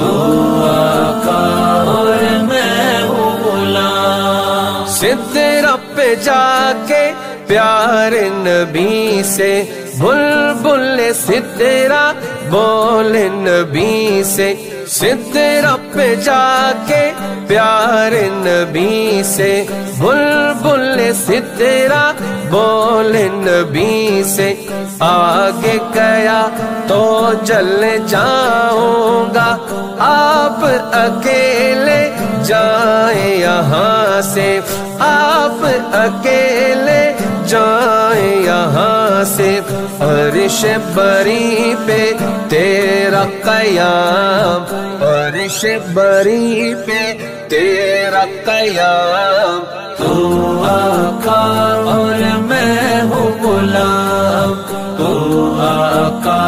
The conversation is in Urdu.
تو آقا اور میں ہوں غلام۔ سدرہ پہ جا کے پیارے نبی سے بلبل سدرہ بولے نبی سے، سدرہ پہ جا کے پیارے نبی سے بلبل سدرہ بولے نبی سے، آگے گیا تو جل جاؤں گا، آپ اکیلے جائیں یہاں سے، آپ اکیلے جائیں یہاں سے، عرش بری پہ تیرا قیام، عرش بری پہ تیرا قیام، تو آقا اور میں ہوں غلام، تو آقا